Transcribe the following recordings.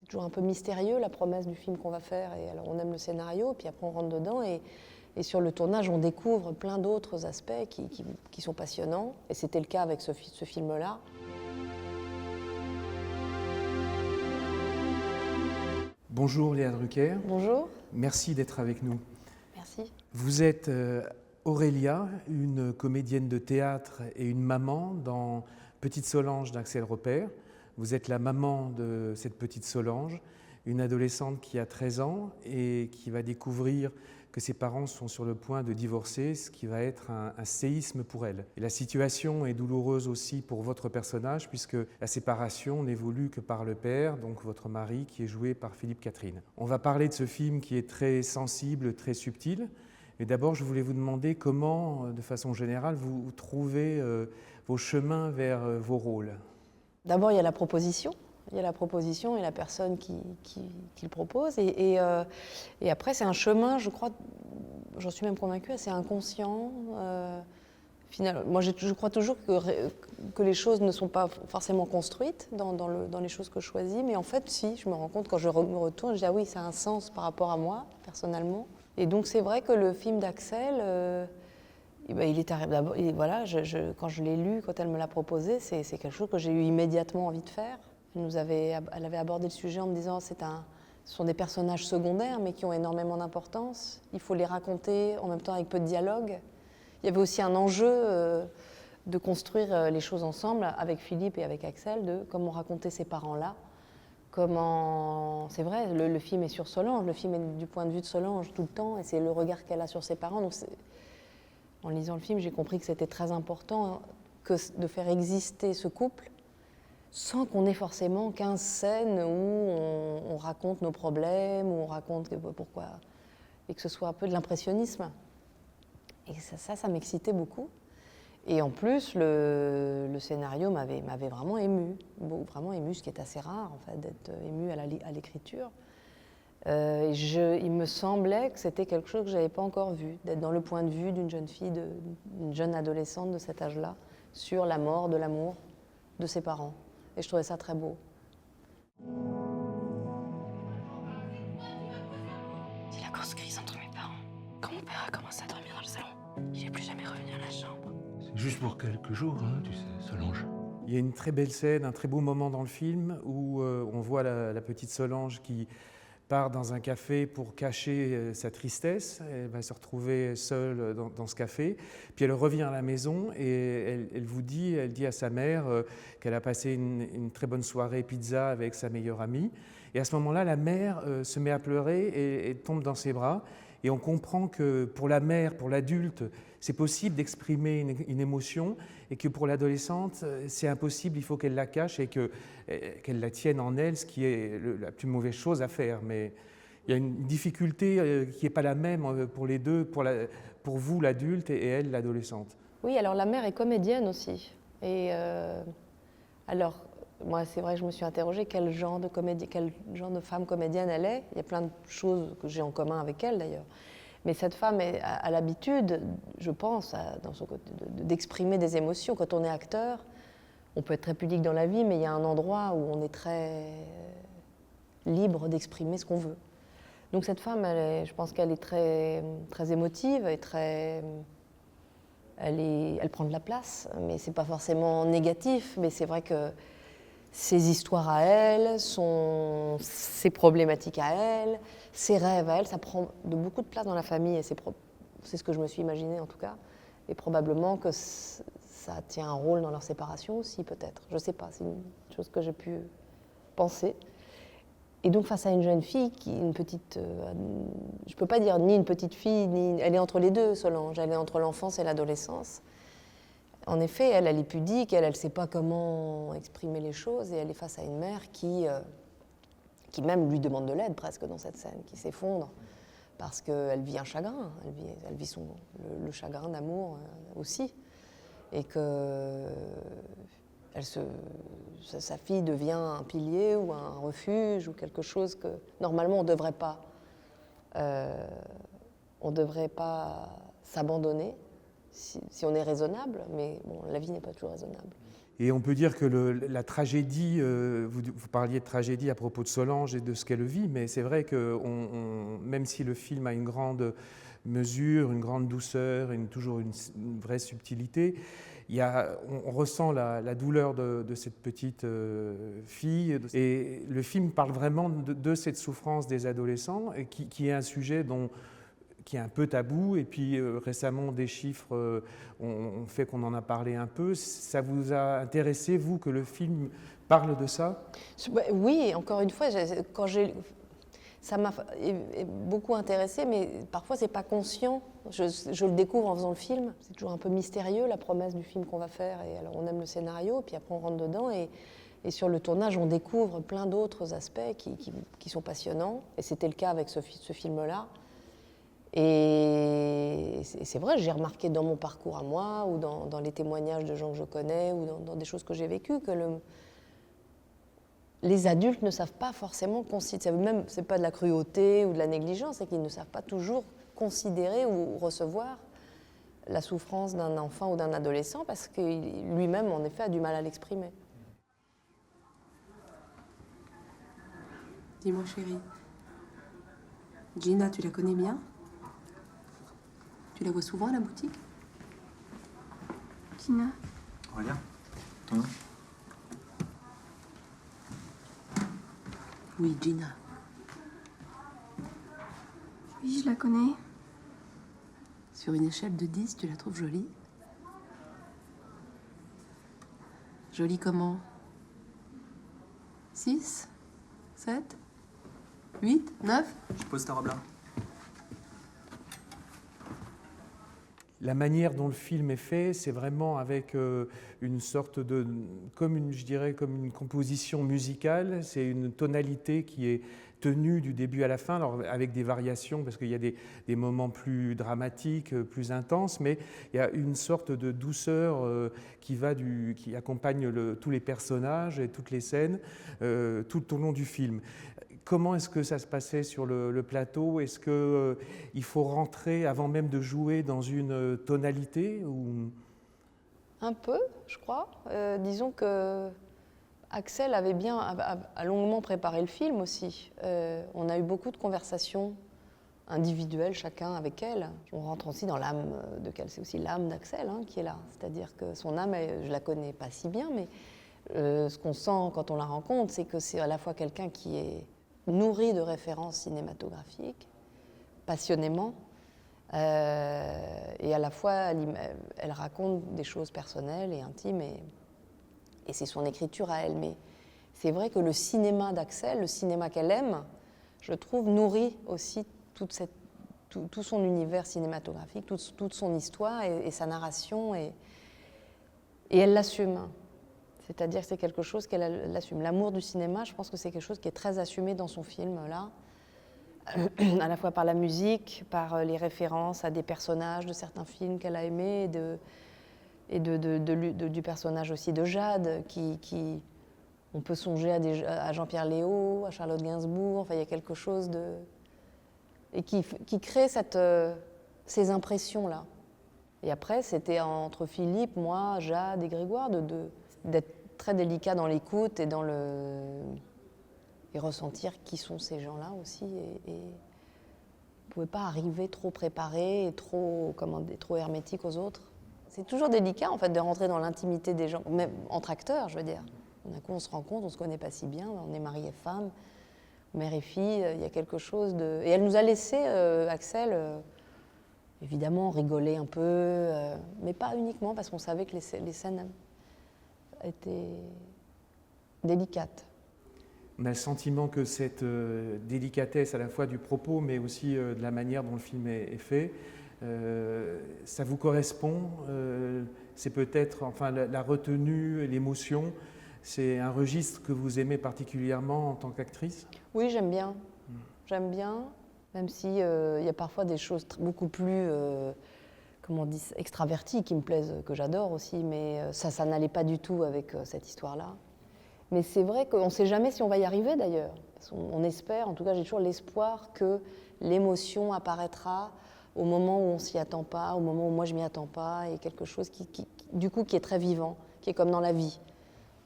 toujours un peu mystérieux, la promesse du film qu'on va faire. Et alors on aime le scénario, puis après on rentre dedans. Et sur le tournage, on découvre plein d'autres aspects qui sont passionnants. Et c'était le cas avec ce film-là. Bonjour Léa Drucker. Bonjour. Merci d'être avec nous. Merci. Vous êtes Aurélia, une comédienne de théâtre et une maman dans Petite Solange d'Axel Repère. Vous êtes la maman de cette petite Solange, une adolescente qui a 13 ans et qui va découvrir que ses parents sont sur le point de divorcer, ce qui va être un séisme pour elle. Et la situation est douloureuse aussi pour votre personnage, puisque la séparation n'est voulue que par le père, donc votre mari, qui est joué par Philippe Catherine. On va parler de ce film qui est très sensible, très subtil. Mais d'abord, je voulais vous demander comment, de façon générale, vous trouvez vos chemins vers vos rôles. D'abord, il y a la proposition. Il y a la proposition et la personne qui le propose. Et après, c'est un chemin, je crois, j'en suis même convaincue, assez inconscient. Moi, je crois toujours que les choses ne sont pas forcément construites dans les choses que je choisis. Mais en fait, si, je me rends compte quand je me retourne, je dis ah oui, ça a un sens par rapport à moi, personnellement. Et donc, c'est vrai que le film d'Axel, il est arrivé d'abord. Voilà, quand je l'ai lu, quand elle me l'a proposé, c'est quelque chose que j'ai eu immédiatement envie de faire. Elle avait abordé le sujet en me disant ce sont des personnages secondaires mais qui ont énormément d'importance. Il faut les raconter en même temps avec peu de dialogue. Il y avait aussi un enjeu de construire les choses ensemble avec Philippe et avec Axel, de comment raconter ces parents-là. C'est vrai, le film est sur Solange, le film est du point de vue de Solange tout le temps et c'est le regard qu'elle a sur ses parents. Donc en lisant le film, j'ai compris que c'était très important de faire exister ce couple sans qu'on ait forcément 15 scènes où on raconte nos problèmes, où on raconte pourquoi, et que ce soit un peu de l'impressionnisme. Et ça m'excitait beaucoup. Et en plus, le scénario m'avait vraiment émue, ce qui est assez rare, en fait, d'être émue à l'écriture. Il me semblait que c'était quelque chose que je n'avais pas encore vu, d'être dans le point de vue d'une jeune fille, d'une jeune adolescente de cet âge-là, sur la mort de l'amour de ses parents. Et je trouvais ça très beau. C'est la course grise entre mes parents. Quand mon père a commencé à dormir dans le salon, il n'est plus jamais revenu à la chambre. C'est juste pour quelques jours, hein, tu sais, Solange. Il y a une très belle scène, un très beau moment dans le film où on voit la petite Solange qui part dans un café pour cacher sa tristesse. Elle va se retrouver seule dans ce café. Puis elle revient à la maison et elle dit à sa mère qu'elle a passé une très bonne soirée pizza avec sa meilleure amie. Et à ce moment-là, la mère se met à pleurer et tombe dans ses bras. Et on comprend que pour la mère, pour l'adulte, c'est possible d'exprimer une émotion et que pour l'adolescente, c'est impossible, il faut qu'elle la cache et qu'elle la tienne en elle, ce qui est la plus mauvaise chose à faire. Mais il y a une difficulté qui n'est pas la même pour les deux, pour vous l'adulte et elle l'adolescente. Oui, alors la mère est comédienne aussi. Et alors, moi, c'est vrai que je me suis interrogée quel genre de femme comédienne elle est. Il y a plein de choses que j'ai en commun avec elle d'ailleurs. Mais cette femme a l'habitude, je pense, dans son côté, d'exprimer des émotions. Quand on est acteur, on peut être très pudique dans la vie, mais il y a un endroit où on est très libre d'exprimer ce qu'on veut. Donc cette femme, je pense qu'elle est très, très émotive et elle prend de la place, mais c'est pas forcément négatif. Mais c'est vrai que ses histoires à elle, ses problématiques à elle, ses rêves à elle, ça prend beaucoup de place dans la famille et c'est ce que je me suis imaginé en tout cas. Et probablement que ça tient un rôle dans leur séparation aussi peut-être. Je ne sais pas, c'est une chose que j'ai pu penser. Et donc face à une jeune fille je ne peux pas dire ni une petite fille, elle est entre les deux, Solange, elle est entre l'enfance et l'adolescence. En effet, elle est pudique, elle ne sait pas comment exprimer les choses et elle est face à une mère qui même lui demande de l'aide presque dans cette scène, qui s'effondre parce qu'elle vit un chagrin, elle vit le chagrin d'amour aussi et que sa fille devient un pilier ou un refuge ou quelque chose que normalement on ne devrait pas s'abandonner si on est raisonnable, mais bon, la vie n'est pas toujours raisonnable. Et on peut dire que la tragédie, vous parliez de tragédie à propos de Solange et de ce qu'elle vit, mais c'est vrai que même si le film a une grande mesure, une grande douceur, toujours une vraie subtilité, on ressent la douleur de cette petite fille. Et le film parle vraiment de cette souffrance des adolescents, et qui est un sujet qui est un peu tabou. Et puis récemment, des chiffres ont fait qu'on en a parlé un peu. Ça vous a intéressé, vous, que le film parle de ça? Oui, encore une fois, ça m'a beaucoup intéressée, mais parfois c'est pas conscient. Je le découvre en faisant le film. C'est toujours un peu mystérieux, la promesse du film qu'on va faire. Et alors on aime le scénario, puis après on rentre dedans. Et sur le tournage, on découvre plein d'autres aspects qui sont passionnants. Et c'était le cas avec ce film-là. Et c'est vrai, j'ai remarqué dans mon parcours à moi, ou dans les témoignages de gens que je connais, ou dans des choses que j'ai vécues, que les adultes ne savent pas forcément considérer, même c'est pas de la cruauté ou de la négligence, c'est qu'ils ne savent pas toujours considérer ou recevoir la souffrance d'un enfant ou d'un adolescent, parce que lui-même, en effet, a du mal à l'exprimer. Dis-moi, chérie, Gina, tu la connais bien? Tu la vois souvent à la boutique? Gina. Aurélien, ton nom? Oui, Gina. Oui, je la connais. Sur une échelle de 10, tu la trouves jolie? Jolie comment? 6? 7? 8? 9? Je pose ta robe là. La manière dont le film est fait, c'est vraiment avec une sorte de, je dirais, comme une composition musicale. C'est une tonalité qui est tenue du début à la fin, alors avec des variations, parce qu'il y a des moments plus dramatiques, plus intenses, mais il y a une sorte de douceur qui accompagne tous les personnages et toutes les scènes tout au long du film. Comment est-ce que ça se passait sur le plateau? Est-ce qu'il faut rentrer avant même de jouer dans une tonalité ou... Un peu, je crois. Disons que Axel a longuement préparé le film aussi. On a eu beaucoup de conversations individuelles, chacun avec elle. On rentre aussi dans l'âme c'est aussi l'âme d'Axel qui est là. C'est-à-dire que son âme, je la connais pas si bien, mais ce qu'on sent quand on la rencontre, c'est que c'est à la fois quelqu'un qui est nourri de références cinématographiques, passionnément, et à la fois elle raconte des choses personnelles et intimes, et c'est son écriture à elle. Mais c'est vrai que le cinéma d'Axel, le cinéma qu'elle aime, je trouve, nourrit aussi tout son univers cinématographique, toute son histoire et sa narration, et elle l'assume. C'est-à-dire que c'est quelque chose qu'elle assume. L'amour du cinéma, je pense que c'est quelque chose qui est très assumé dans son film, là, à la fois par la musique, par les références à des personnages de certains films qu'elle a aimés, du personnage aussi de Jade, on peut songer à Jean-Pierre Léaud, à Charlotte Gainsbourg, enfin, il y a quelque chose et qui crée ces impressions-là. Et après, c'était entre Philippe, moi, Jade et Grégoire, d'être très délicat dans l'écoute et et ressentir qui sont ces gens-là aussi. Et ne pouvez pas arriver trop préparé et trop hermétique aux autres. C'est toujours délicat en fait de rentrer dans l'intimité des gens, même entre acteurs, je veux dire. D'un coup, on se rend compte, on ne se connaît pas si bien, on est mari et femme, mère et fille, il y a quelque chose de... Et elle nous a laissé, Axel, évidemment, rigoler un peu, mais pas uniquement, parce qu'on savait que les scènes étaient délicates. On a le sentiment que cette délicatesse à la fois du propos, mais aussi de la manière dont le film est fait, ça vous correspond. C'est peut-être la retenue, l'émotion. C'est un registre que vous aimez particulièrement en tant qu'actrice? Oui, j'aime bien. J'aime bien, même s'il y a parfois des choses beaucoup plus extraverties qui me plaisent, que j'adore aussi, mais ça n'allait pas du tout avec cette histoire-là. Mais c'est vrai qu'on ne sait jamais si on va y arriver d'ailleurs. On espère, en tout cas j'ai toujours l'espoir que l'émotion apparaîtra au moment où on ne s'y attend pas, au moment où moi je ne m'y attends pas, et quelque chose qui est très vivant, qui est comme dans la vie,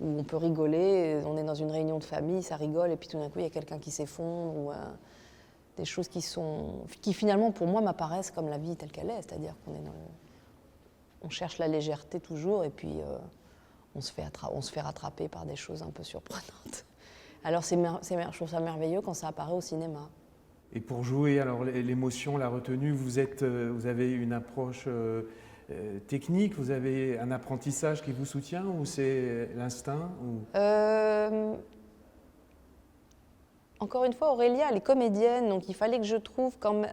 où on peut rigoler, on est dans une réunion de famille, ça rigole, et puis tout d'un coup, il y a quelqu'un qui s'effondre, ou des choses qui finalement, pour moi, m'apparaissent comme la vie telle qu'elle est, c'est-à-dire qu'on est on cherche la légèreté toujours, et puis on se fait rattraper par des choses un peu surprenantes. Alors je trouve ça merveilleux quand ça apparaît au cinéma. Et pour jouer, alors l'émotion, la retenue, vous avez une approche technique, vous avez un apprentissage qui vous soutient, ou c'est l'instinct ou... Encore une fois, Aurélia, elle est comédienne, donc il fallait que je trouve quand même...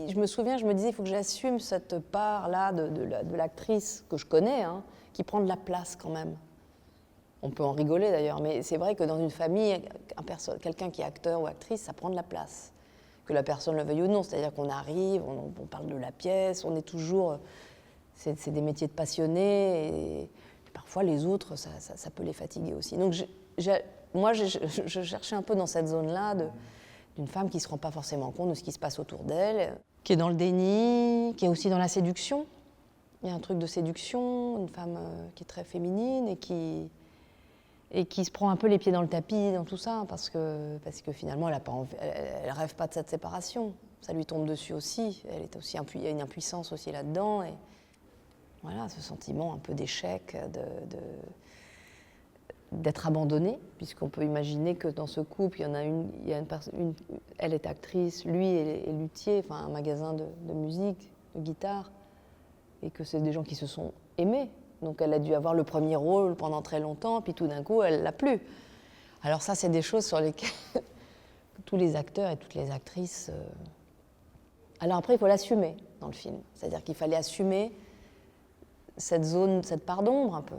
Je me souviens, je me disais, il faut que j'assume cette part-là de l'actrice que je connais, hein, qui prend de la place quand même. On peut en rigoler d'ailleurs, mais c'est vrai que dans une famille, quelqu'un qui est acteur ou actrice, ça prend de la place. Que la personne le veuille ou non, c'est-à-dire qu'on arrive, on parle de la pièce, on est toujours... C'est des métiers de passionnés, et parfois les autres, ça peut les fatiguer aussi. Donc moi, je cherchais un peu dans cette zone-là d'une femme qui ne se rend pas forcément compte de ce qui se passe autour d'elle, qui est dans le déni, qui est aussi dans la séduction. Il y a un truc de séduction, une femme qui est très féminine et qui se prend un peu les pieds dans le tapis dans tout ça, parce que finalement, elle rêve pas de cette séparation. Ça lui tombe dessus aussi. Il y a une impuissance aussi là-dedans. Et voilà, ce sentiment un peu d'échec, d'être abandonnée, puisqu'on peut imaginer que dans ce couple, elle est actrice, lui est luthier, enfin un magasin de musique, de guitare, et que c'est des gens qui se sont aimés. Donc elle a dû avoir le premier rôle pendant très longtemps, puis tout d'un coup, elle l'a plus. Alors ça, c'est des choses sur lesquelles tous les acteurs et toutes les actrices... Alors après, il faut l'assumer dans le film. C'est-à-dire qu'il fallait assumer cette part d'ombre un peu.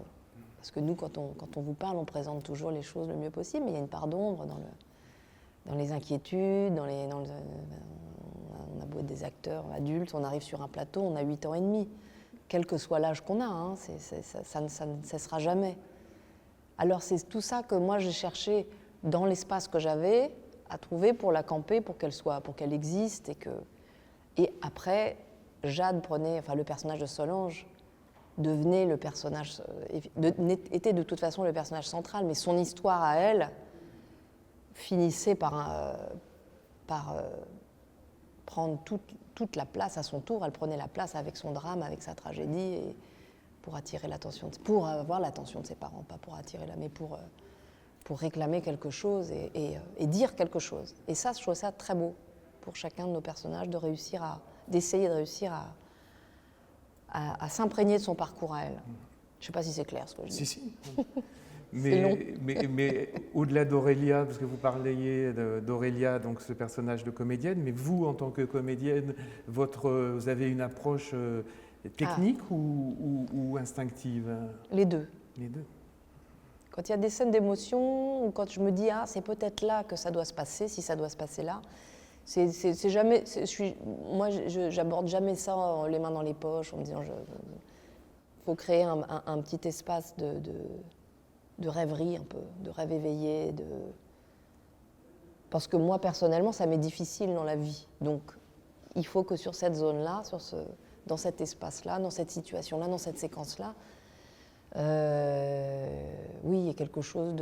Parce que nous, quand on vous parle, on présente toujours les choses le mieux possible, mais il y a une part d'ombre dans les inquiétudes, on a beau être des acteurs adultes, on arrive sur un plateau, on a 8 ans et demi. Quel que soit l'âge qu'on a, hein, ça ne cessera jamais. Alors c'est tout ça que moi j'ai cherché dans l'espace que j'avais à trouver pour la camper, pour qu'elle existe, et après Jade le personnage de Solange devenait le personnage, était de toute façon le personnage central, mais son histoire à elle finissait par prendre toute la place à son tour. Elle prenait la place avec son drame, avec sa tragédie, et pour avoir l'attention de ses parents, pas pour attirer mais pour réclamer quelque chose et dire quelque chose. Et ça, je trouve ça très beau pour chacun de nos personnages, d'essayer de réussir à s'imprégner de son parcours à elle. Je ne sais pas si c'est clair ce que je dis. Si. Mais au-delà d'Aurélia, parce que vous parliez d'Aurélia, donc ce personnage de comédienne, mais vous, en tant que comédienne, vous avez une approche technique ou instinctive? Les deux. Les deux. Quand il y a des scènes d'émotion, ou quand je me dis, c'est peut-être là que ça doit se passer, si ça doit se passer là, moi, j'aborde jamais ça les mains dans les poches, en me disant, faut créer un petit espace de rêverie un peu, de rêve éveillé, parce que moi, personnellement, ça m'est difficile dans la vie. Donc, il faut que sur cette zone-là, dans cet espace-là, dans cette situation-là, dans cette séquence-là, oui, il y a quelque chose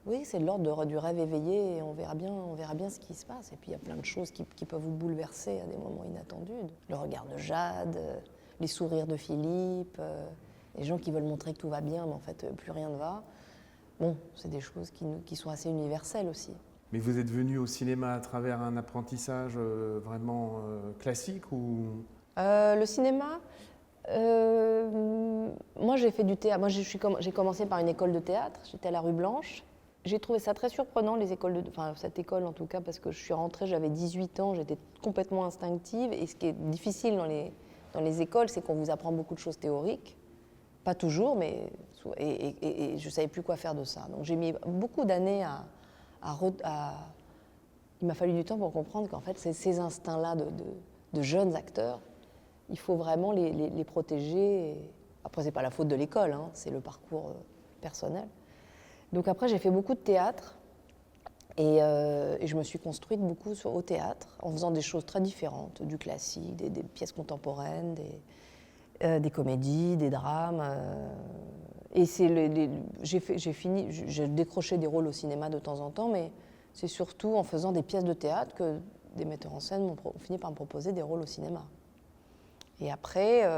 oui, c'est de l'ordre du rêve éveillé, et on verra bien ce qui se passe. Et puis il y a plein de choses qui peuvent vous bouleverser à des moments inattendus. Le regard de Jade, les sourires de Philippe, les gens qui veulent montrer que tout va bien, mais en fait plus rien ne va. Bon, c'est des choses qui sont assez universelles aussi. Mais vous êtes venu au cinéma à travers un apprentissage vraiment classique ou... Le cinéma, moi j'ai fait du théâtre. Moi j'ai commencé par une école de théâtre, j'étais à la rue Blanche. J'ai trouvé ça très surprenant, cette école en tout cas, parce que je suis rentrée, j'avais 18 ans, j'étais complètement instinctive. Et ce qui est difficile dans les écoles, c'est qu'on vous apprend beaucoup de choses théoriques. Pas toujours, mais... Et je ne savais plus quoi faire de ça. Donc j'ai mis beaucoup d'années Il m'a fallu du temps pour comprendre qu'en fait, ces instincts-là de jeunes acteurs, il faut vraiment les protéger. Après, ce n'est pas la faute de l'école, hein, c'est le parcours personnel. Donc après, j'ai fait beaucoup de théâtre et je me suis construite beaucoup au théâtre en faisant des choses très différentes, du classique, des pièces contemporaines. des comédies, des drames. Et j'ai décroché des rôles au cinéma de temps en temps, mais c'est surtout en faisant des pièces de théâtre que des metteurs en scène ont fini par me proposer des rôles au cinéma. Et après,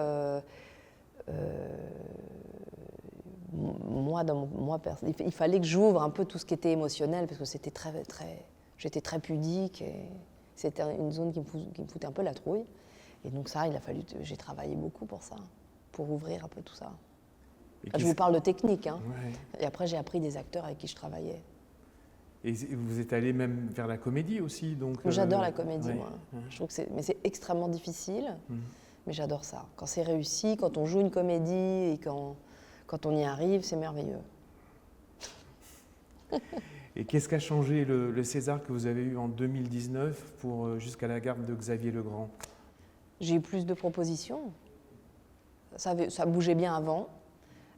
il fallait que j'ouvre un peu tout ce qui était émotionnel, parce que j'étais très pudique, et c'était une zone qui me foutait un peu la trouille. Et donc ça, j'ai travaillé beaucoup pour ça, pour ouvrir un peu tout ça. Je vous parle de technique, hein. Ouais. Et après j'ai appris des acteurs avec qui je travaillais. Et vous êtes allé même vers la comédie aussi, donc. J'adore la comédie, ouais. moi. Je trouve que mais c'est extrêmement difficile, Mhm. mais j'adore ça. Quand c'est réussi, quand on joue une comédie et quand on y arrive, c'est merveilleux. Et qu'est-ce qu'a changé le César que vous avez eu en 2019 pour Jusqu'à la garde de Xavier Legrand? J'ai eu plus de propositions. Ça bougeait bien avant,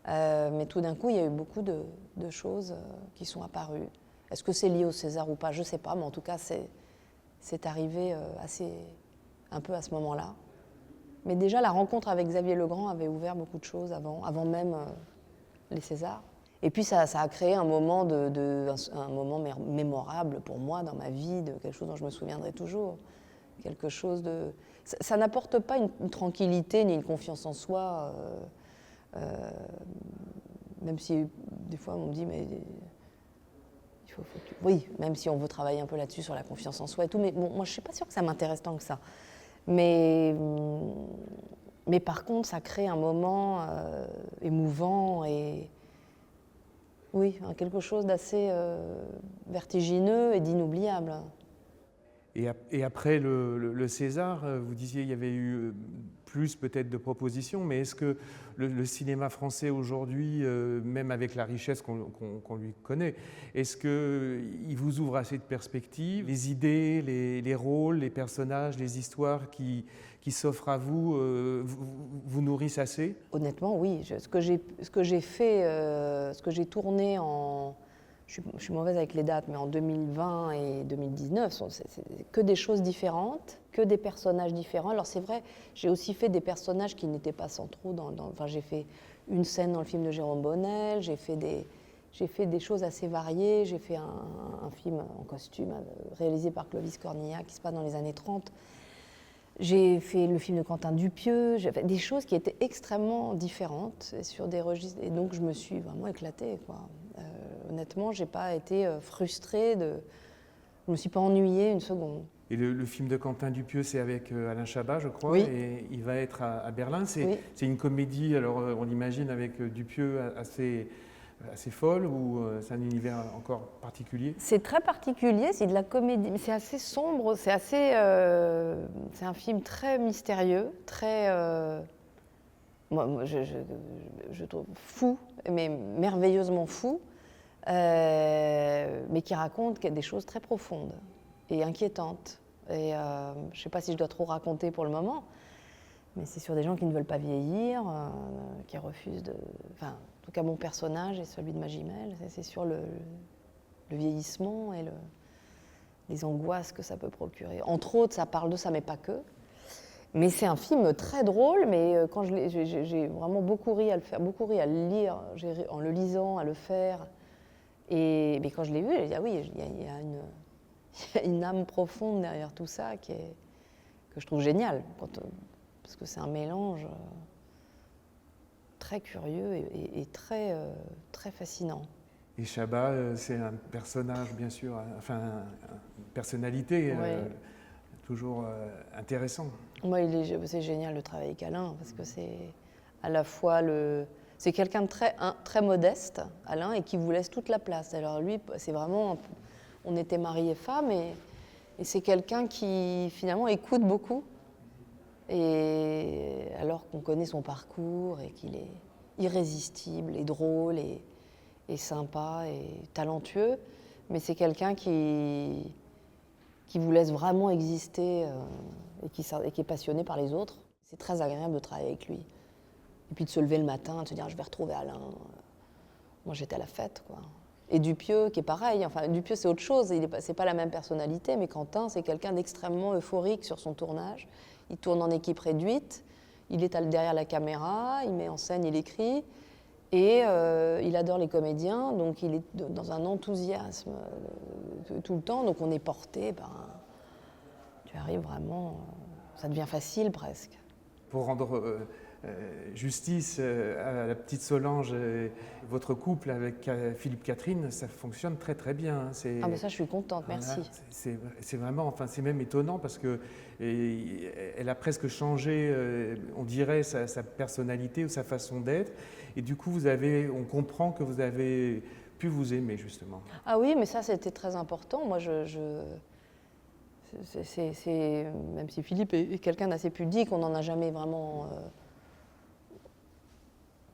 mais tout d'un coup, il y a eu beaucoup de choses qui sont apparues. Est-ce que c'est lié au César ou pas? Je ne sais pas, mais en tout cas, c'est arrivé un peu à ce moment-là. Mais déjà, la rencontre avec Xavier Legrand avait ouvert beaucoup de choses avant même les Césars. Et puis, ça a créé un moment, un moment mémorable pour moi dans ma vie, de quelque chose dont je me souviendrai toujours. Quelque chose de... Ça n'apporte pas une tranquillité ni une confiance en soi, même si des fois on me dit, mais... Oui, même si on veut travailler un peu là-dessus, sur la confiance en soi et tout, mais bon, moi je ne suis pas sûre que ça m'intéresse tant que ça. Mais par contre, ça crée un moment émouvant et... Oui, quelque chose d'assez vertigineux et d'inoubliable. Et après le César, vous disiez qu'il y avait eu plus peut-être de propositions, mais est-ce que le cinéma français aujourd'hui, même avec la richesse qu'on lui connaît, est-ce qu'il vous ouvre assez de perspectives? Les idées, les rôles, les personnages, les histoires qui s'offrent à vous, vous nourrissent assez? Honnêtement, oui. Ce que j'ai fait, ce que j'ai tourné en... Je suis mauvaise avec les dates, mais en 2020 et 2019, c'est que des choses différentes, que des personnages différents. Alors c'est vrai, j'ai aussi fait des personnages qui n'étaient pas centraux. Enfin, j'ai fait une scène dans le film de Jérôme Bonnel, j'ai fait des choses assez variées. J'ai fait un film en costume réalisé par Clovis Cornillac qui se passe dans les années 30. J'ai fait le film de Quentin Dupieux, j'ai fait des choses qui étaient extrêmement différentes et sur des registres. Et donc je me suis vraiment éclatée, quoi. Honnêtement, je n'ai pas été frustrée, je ne me suis pas ennuyée une seconde. Et le film de Quentin Dupieux, c'est avec Alain Chabat, je crois, oui. Et il va être à Berlin. Oui. C'est une comédie, alors on l'imagine avec Dupieux assez folle, ou c'est un univers encore particulier? C'est très particulier, c'est de la comédie, mais c'est assez sombre, c'est un film très mystérieux, très... moi je trouve fou, mais merveilleusement fou. Mais qui raconte des choses très profondes et inquiétantes. Et je ne sais pas si je dois trop raconter pour le moment, mais c'est sur des gens qui ne veulent pas vieillir, qui refusent de... Enfin, en tout cas, mon personnage et celui de Magimel, c'est sur le vieillissement et les angoisses que ça peut procurer. Entre autres, ça parle de ça, mais pas que. Mais c'est un film très drôle, mais quand j'ai vraiment beaucoup ri à le faire, beaucoup ri à le lire, j'ai ri en le lisant, à le faire. Mais quand je l'ai vu, j'ai dit, ah oui, il y a une âme profonde derrière tout ça que je trouve géniale, parce que c'est un mélange très curieux et très, très fascinant. Et Chabat, c'est un personnage, bien sûr, enfin, une personnalité toujours intéressant. Moi, c'est génial de travailler avec Alain, parce que c'est à la fois c'est quelqu'un de très modeste, Alain, et qui vous laisse toute la place. Alors lui, c'est vraiment... On était mariés femmes, et c'est quelqu'un qui, finalement, écoute beaucoup. Et alors qu'on connaît son parcours, et qu'il est irrésistible, et drôle, et sympa, et talentueux. Mais c'est quelqu'un qui vous laisse vraiment exister, et qui est passionné par les autres. C'est très agréable de travailler avec lui. Et puis de se lever le matin, de se dire je vais retrouver Alain. Moi j'étais à la fête, quoi. Et Dupieux qui est pareil, enfin Dupieux c'est autre chose, c'est pas la même personnalité, mais Quentin c'est quelqu'un d'extrêmement euphorique sur son tournage. Il tourne en équipe réduite, il est derrière la caméra, il met en scène, il écrit, et il adore les comédiens, donc il est dans un enthousiasme tout le temps, donc on est porté par tu arrives vraiment, ça devient facile presque. Pour rendre justice à la petite Solange, votre couple avec Philippe Catherine, ça fonctionne très très bien. Ah mais ça je suis contente, merci. Voilà, c'est vraiment, enfin c'est même étonnant parce que elle a presque changé, on dirait, sa personnalité ou sa façon d'être. Et du coup, on comprend que vous avez pu vous aimer justement. Ah oui, mais ça c'était très important. Moi même si Philippe est quelqu'un d'assez pudique, on n'en a jamais vraiment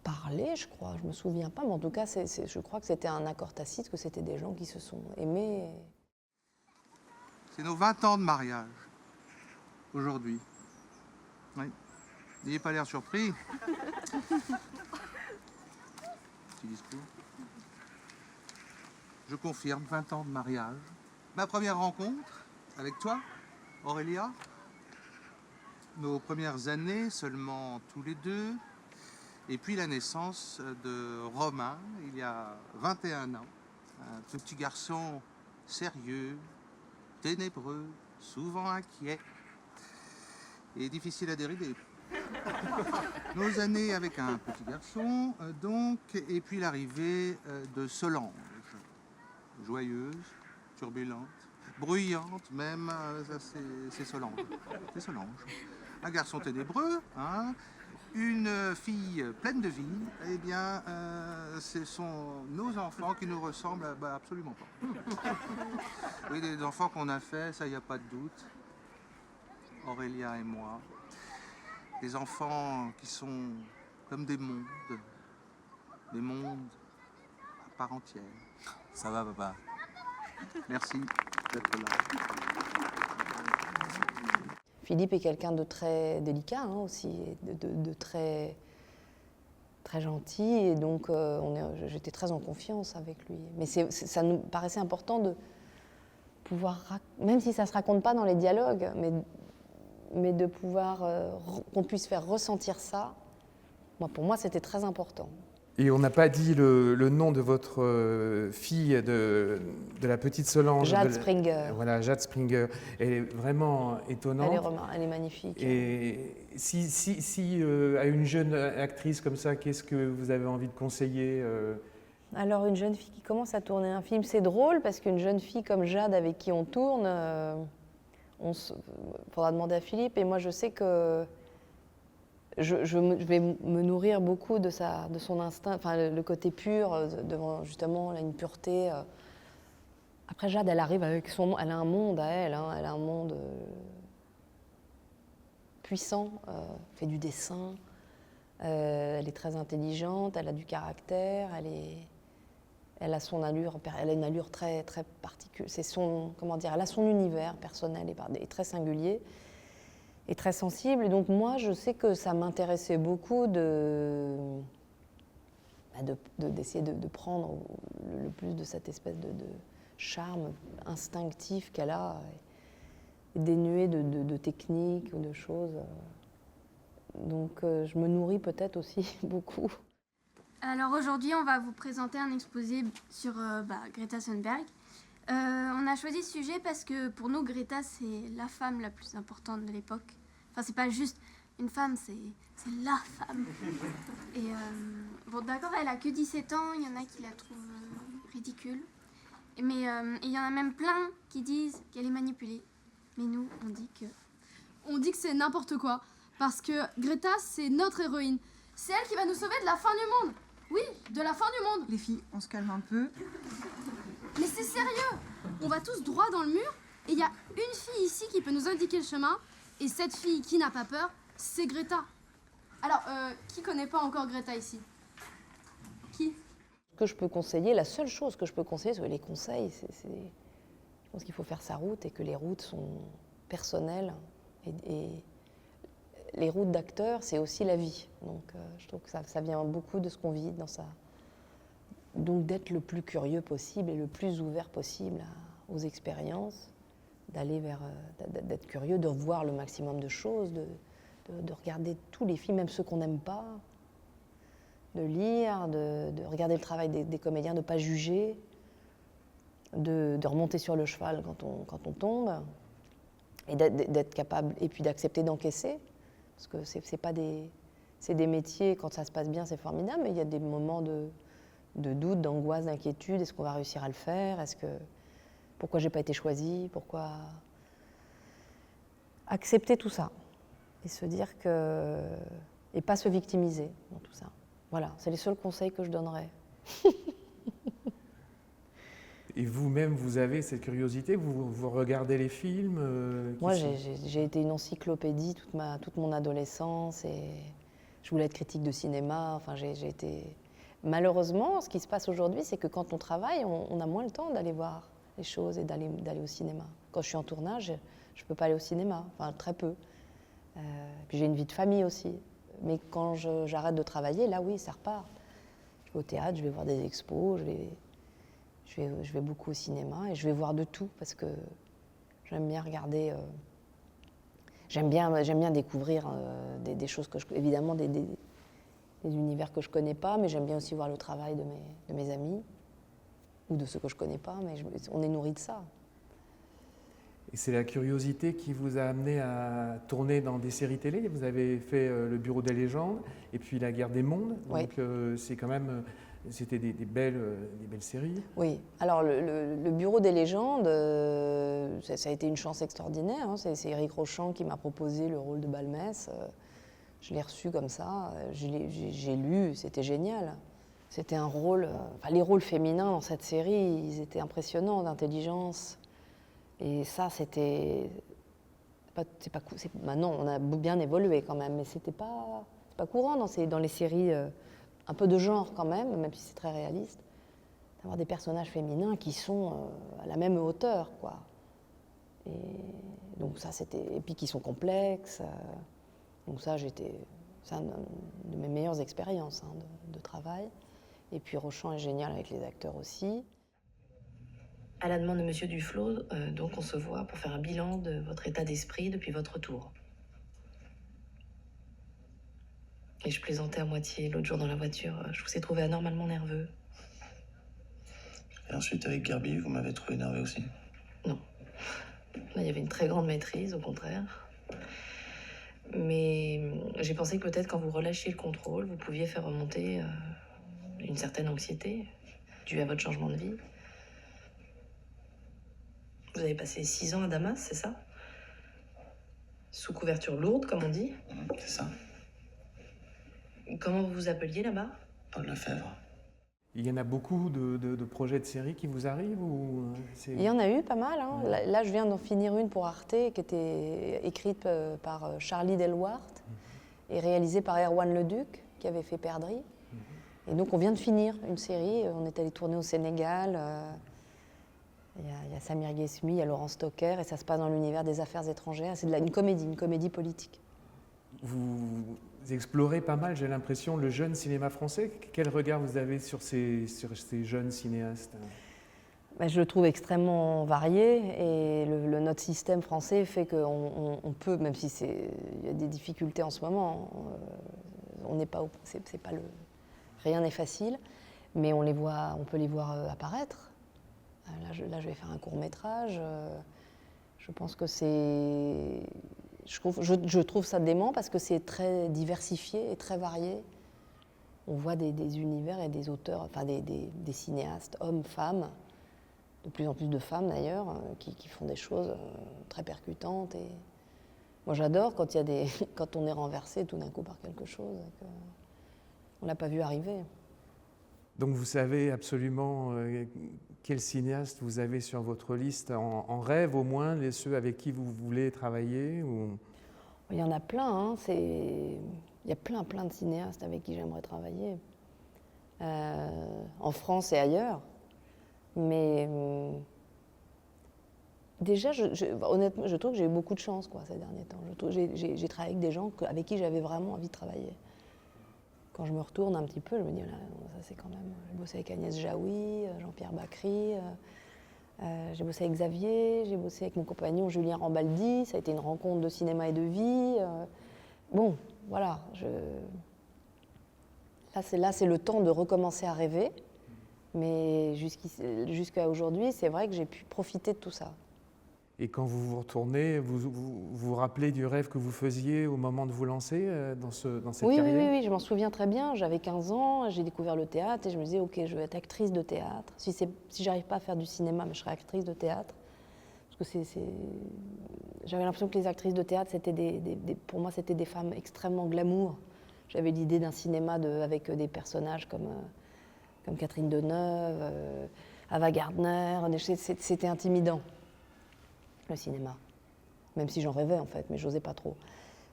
parlé, je crois. Je me souviens pas, mais en tout cas, je crois que c'était un accord tacite, que c'était des gens qui se sont aimés. C'est nos 20 ans de mariage, aujourd'hui. Oui. N'ayez pas l'air surpris. Petit discours. Je confirme, 20 ans de mariage. Ma première rencontre avec toi, Aurélia. Nos premières années seulement tous les deux. Et puis la naissance de Romain, il y a 21 ans. Un petit garçon sérieux, ténébreux, souvent inquiet et difficile à dérider. Nos années avec un petit garçon, donc, et puis l'arrivée de Solange. Joyeuse, turbulente, bruyante même, ça c'est Solange. C'est Solange. Un garçon ténébreux, hein, une fille pleine de vie, eh bien, ce sont nos enfants qui nous ressemblent absolument pas. Oui, des enfants qu'on a fait, ça, il n'y a pas de doute. Aurélia et moi. Des enfants qui sont comme des mondes à part entière. Ça va, papa? Merci d'être là. Philippe est quelqu'un de très délicat aussi, de très, très gentil, et donc j'étais très en confiance avec lui. Mais ça nous paraissait important de pouvoir, même si ça ne se raconte pas dans les dialogues, mais de pouvoir, qu'on puisse faire ressentir ça, pour moi c'était très important. Et on n'a pas dit le nom de votre fille, de la petite Solange. Jade Springer. Voilà, Jade Springer. Elle est vraiment étonnante. Elle est magnifique. Et si à une jeune actrice comme ça, qu'est-ce que vous avez envie de conseiller Alors, une jeune fille qui commence à tourner un film, c'est drôle parce qu'une jeune fille comme Jade avec qui on tourne, faudra demander à Philippe. Et moi, je sais que je vais me nourrir beaucoup de son instinct, enfin le côté pur, devant justement une pureté. Après, Jade, elle arrive avec elle a un monde à elle, elle a un monde puissant, fait du dessin, elle est très intelligente, elle a du caractère, elle a son allure, elle a une allure très très particulière. C'est elle a son univers personnel et très singulier. Et très sensible. Et donc moi, je sais que ça m'intéressait beaucoup d'essayer de prendre le plus de cette espèce de charme instinctif qu'elle a, et dénué de techniques ou de choses. Donc je me nourris peut-être aussi beaucoup. Alors aujourd'hui, on va vous présenter un exposé sur Greta Thunberg. On a choisi ce sujet parce que pour nous, Greta, c'est la femme la plus importante de l'époque. Enfin, c'est pas juste une femme, c'est la femme. Et bon, d'accord, elle a que 17 ans, il y en a qui la trouvent ridicule. Mais il y en a même plein qui disent qu'elle est manipulée. Mais nous, on dit que... On dit que c'est n'importe quoi, parce que Greta, c'est notre héroïne. C'est elle qui va nous sauver de la fin du monde. Oui, de la fin du monde. Les filles, on se calme un peu. Mais c'est sérieux. On va tous droit dans le mur, et il y a une fille ici qui peut nous indiquer le chemin, et cette fille qui n'a pas peur, c'est Greta. Alors, qui connaît pas encore Greta ici? Qui? Ce que je peux conseiller, la seule chose que je peux conseiller, c'est les conseils, je pense qu'il faut faire sa route et que les routes sont personnelles. Et les routes d'acteurs, c'est aussi la vie. Donc je trouve que ça vient beaucoup de ce qu'on vit dans ça. Donc d'être le plus curieux possible et le plus ouvert possible aux expériences, d'être curieux, de voir le maximum de choses, de regarder tous les films, même ceux qu'on n'aime pas, de lire, de regarder le travail des comédiens, de ne pas juger, de remonter sur le cheval quand on tombe, et d'être capable, et puis d'accepter d'encaisser, parce que c'est des métiers, quand ça se passe bien, c'est formidable, mais il y a des moments de doute, d'angoisse, d'inquiétude. Est-ce qu'on va réussir à le faire? Pourquoi j'ai pas été choisie? Pourquoi accepter tout ça et se dire que et pas se victimiser dans tout ça. Voilà, c'est les seuls conseils que je donnerais. Et vous-même, vous avez cette curiosité, vous regardez les films Moi, j'ai été une encyclopédie toute mon adolescence et je voulais être critique de cinéma. Enfin, j'ai été... Malheureusement, ce qui se passe aujourd'hui, c'est que quand on travaille, on a moins le temps d'aller voir les choses et d'aller au cinéma. Quand je suis en tournage, je ne peux pas aller au cinéma, enfin très peu. Puis j'ai une vie de famille aussi. Mais quand j'arrête de travailler, là oui, ça repart. Je vais au théâtre, je vais voir des expos, je vais beaucoup au cinéma et je vais voir de tout parce que j'aime bien regarder, j'aime bien découvrir des choses que évidemment des univers que je connais pas, mais j'aime bien aussi voir le travail de mes amis ou de ceux que je connais pas, mais on est nourri de ça. Et c'est la curiosité qui vous a amené à tourner dans des séries télé. Vous avez fait Le Bureau des légendes et puis La Guerre des mondes. Donc oui. C'est quand même, c'était des belles séries. Oui. Alors le Bureau des légendes, ça a été une chance extraordinaire. Hein. C'est Éric Rochant qui m'a proposé le rôle de Balmès. Je l'ai reçu comme ça. J'ai lu, c'était génial. C'était un rôle. Les rôles féminins dans cette série, ils étaient impressionnants d'intelligence. Et ça, c'était... Maintenant, on a bien évolué quand même, mais c'est pas courant dans les séries un peu de genre quand même si c'est très réaliste, d'avoir des personnages féminins qui sont à la même hauteur, quoi. Et donc ça, et puis qui sont complexes. Donc ça, c'est une de mes meilleures expériences de travail. Et puis Rochant est génial avec les acteurs aussi. À la demande de Monsieur Duflo, donc on se voit pour faire un bilan de votre état d'esprit depuis votre retour. Et je plaisantais à moitié l'autre jour dans la voiture. Je vous ai trouvé anormalement nerveux. Et ensuite, avec Gerby, vous m'avez trouvé nerveux aussi? Non. Là, il y avait une très grande maîtrise, au contraire. Mais j'ai pensé que peut-être quand vous relâchiez le contrôle, vous pouviez faire remonter une certaine anxiété due à votre changement de vie. Vous avez passé 6 ans à Damas, c'est ça? Sous couverture lourde, comme on dit? C'est ça. Comment vous vous appeliez là-bas? Paul Lefebvre. Il y en a beaucoup de projets de séries qui vous arrivent ou Il y en a eu pas mal. Hein. Là, je viens d'en finir une pour Arte qui était écrite par Charlie Delwart et réalisée par Erwan Leduc, qui avait fait Perdrix. Et donc, on vient de finir une série. On est allé tourner au Sénégal. Il y a Samir Ghesmi, il y a Laurent Stocker, et ça se passe dans l'univers des affaires étrangères. C'est une comédie politique. Vous explorez pas mal, j'ai l'impression, le jeune cinéma français. Quel regard vous avez sur ces jeunes cinéastes? Je le trouve extrêmement varié, et notre système français fait qu'on peut, même si il y a des difficultés en ce moment, rien n'est facile, mais on peut les voir apparaître. Là, je vais faire un court-métrage. Je pense que je trouve ça dément parce que c'est très diversifié et très varié. On voit des univers et des auteurs, enfin des cinéastes, hommes, femmes, de plus en plus de femmes d'ailleurs, qui font des choses très percutantes. Et moi, j'adore quand on est renversé tout d'un coup par quelque chose qu'on n'a pas vu arriver. Donc vous savez absolument quel cinéaste vous avez sur votre liste en rêve au moins, ceux avec qui vous voulez travailler ou... Il y en a plein, hein. Il y a plein de cinéastes avec qui j'aimerais travailler, en France et ailleurs. Mais déjà, honnêtement, je trouve que j'ai eu beaucoup de chance ces derniers temps. J'ai travaillé avec des gens avec qui j'avais vraiment envie de travailler. Quand je me retourne un petit peu, je me dis, ça c'est quand même... J'ai bossé avec Agnès Jaoui, Jean-Pierre Bacry, j'ai bossé avec Xavier, j'ai bossé avec mon compagnon Julien Rambaldi, ça a été une rencontre de cinéma et de vie. bon, voilà. Là, c'est le temps de recommencer à rêver. Mais jusqu'à aujourd'hui, c'est vrai que j'ai pu profiter de tout ça. Et quand vous vous retournez, vous vous rappelez du rêve que vous faisiez au moment de vous lancer dans cette Oui, carrière? oui, je m'en souviens très bien. J'avais 15 ans, j'ai découvert le théâtre et je me disais, ok, je vais être actrice de théâtre. Si j'arrive pas à faire du cinéma, mais je serai actrice de théâtre. Parce que j'avais l'impression que les actrices de théâtre, pour moi, c'était des femmes extrêmement glamour. J'avais l'idée d'un cinéma avec des personnages comme Catherine Deneuve, Ava Gardner. C'était intimidant, le cinéma. Même si j'en rêvais, en fait, mais j'osais pas trop.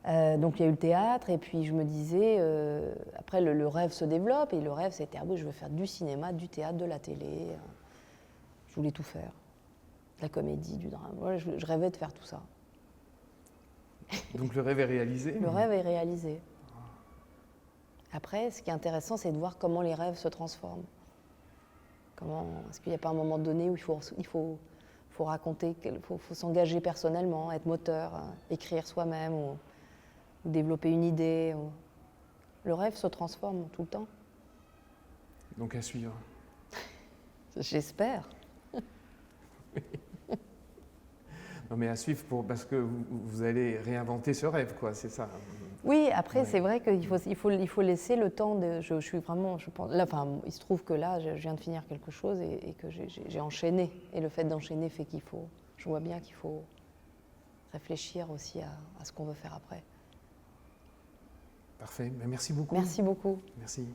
Donc il y a eu le théâtre, et puis je me disais, après le rêve se développe, et le rêve c'était, ah oui, je veux faire du cinéma, du théâtre, de la télé. Je voulais tout faire. De la comédie, du drame. Voilà, je rêvais de faire tout ça. Donc le rêve est réalisé? Le rêve est réalisé. Après, ce qui est intéressant, c'est de voir comment les rêves se transforment. Est-ce qu'il n'y a pas un moment donné où il faut raconter, faut s'engager personnellement, être moteur, écrire soi-même ou développer une idée. Le rêve se transforme tout le temps. Donc à suivre. J'espère. Non mais à suivre parce que vous allez réinventer ce rêve, quoi, c'est ça. Oui, après Ouais. c'est vrai qu'il faut laisser le temps de. Je suis vraiment, je pense. Là, enfin, il se trouve que là, je viens de finir quelque chose et que j'ai enchaîné. Et le fait d'enchaîner fait je vois bien qu'il faut réfléchir aussi à ce qu'on veut faire après. Parfait. Ben, merci beaucoup. Merci beaucoup. Merci.